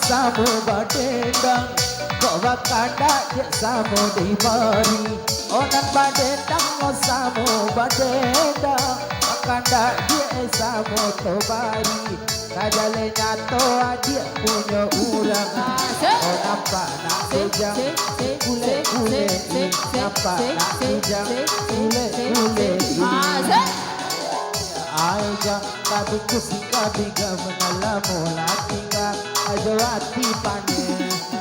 samu badendang kok wakanda je samu di mari onan badendang mo samu badendang wakanda je samu to bari kajale nyato adia punya urang oh nampak nak bujang kule kule nampak nak bujang kule kule Aja tapi kusika biga menala mola tingga aja hati panen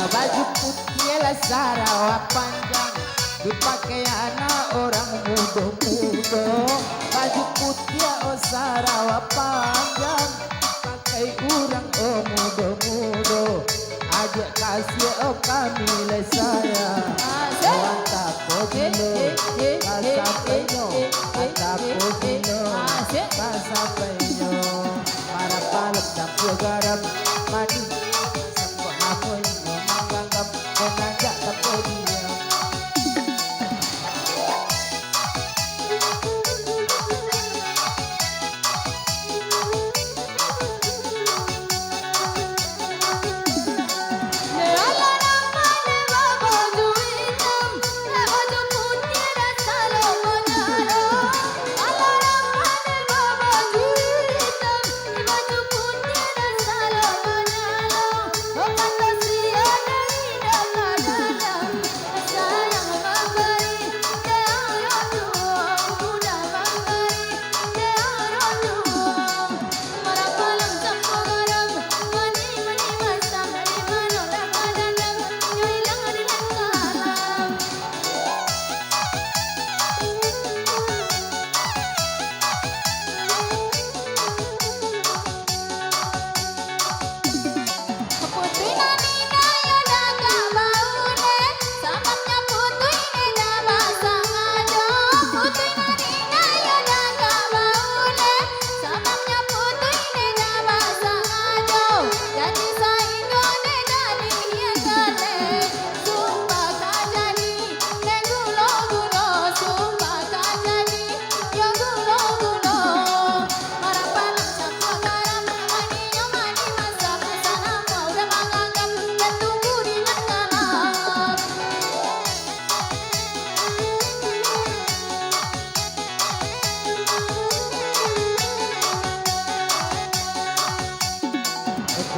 baju putih lah Sarawak panjang dipakai anak orang muda-muda baju putih oh Sarawak panjang pakai orang oh muda-muda ajak kasih oh kami le saya kawan tak podino kasih penyo tak podino kasih penyo para palak campur garam mani sempok namun mengajak tepuk dia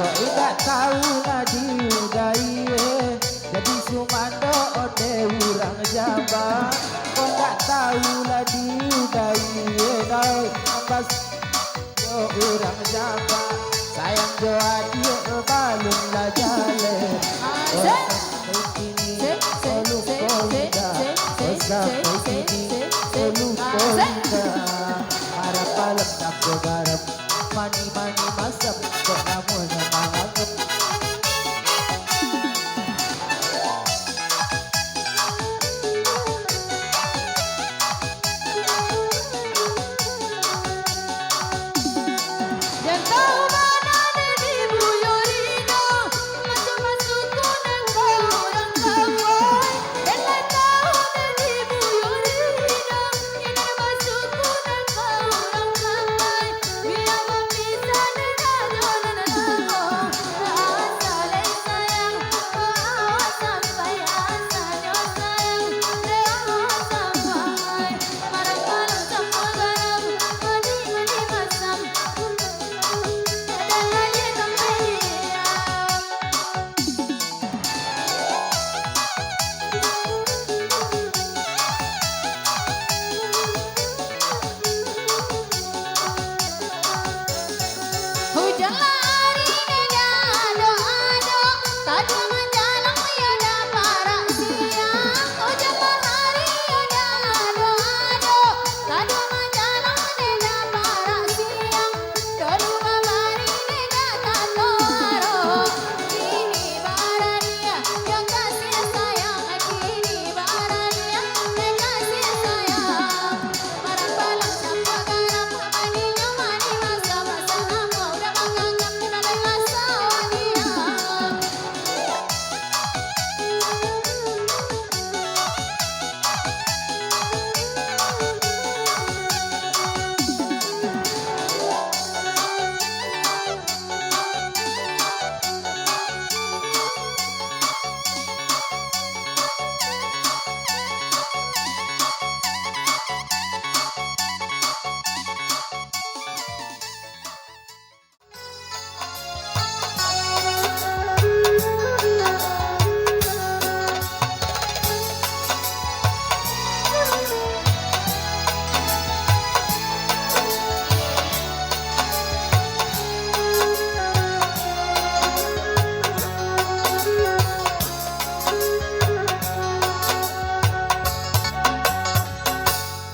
kok tidak tahu lah diudai jadi sumando ode urang Jawa kok tak tahu lah diudai doi ambas yo urang Jawa sayang jo adio balung lah jale para palak tak garam mani masam kok namanya manganggap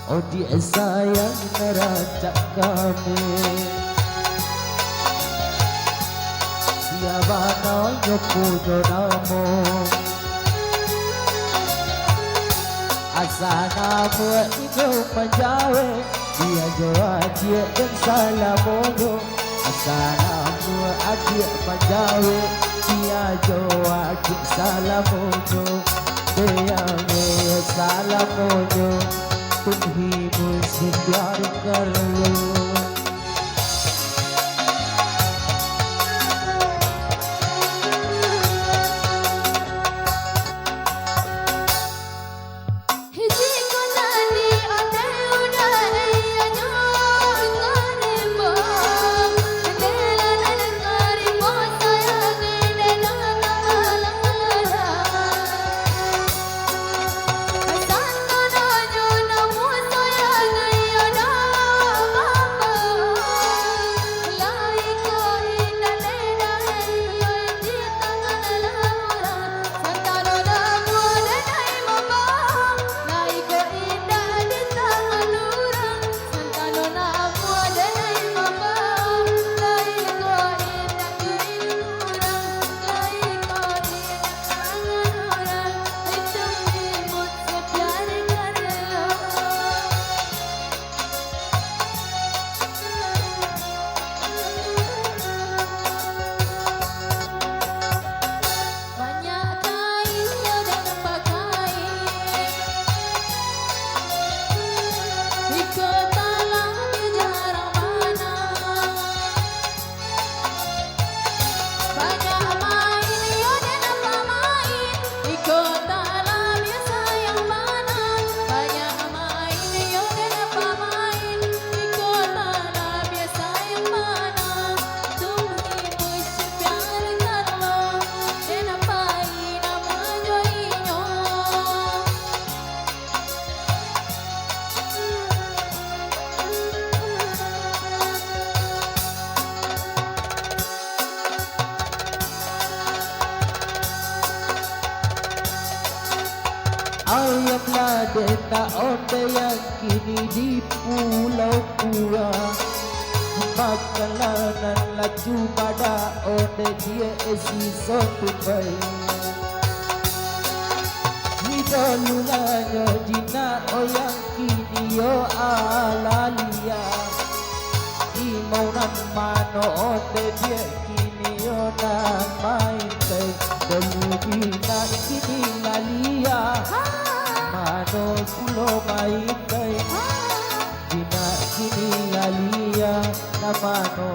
Oh dia sayang nerancak kami. Siapa nanya pujo namo asa namo itu menjawe. Dia jawab dia dan salamono asa namo adik menjawe. Dia jawab dia salamono. Dia me salamono. तुम्ही मुझसे प्यार कर लो. Ayamlah deta onde yang kini di Pulau Pura. Makalanan laju pada onde dia esi sotu bayi. Hidolulanya jina oyang kini yo alalia. Imaunan mano onde dia kini yo nan main teh. Dulu bina kini lalia. Mano pulo main baik. Dina kini lalia. Namano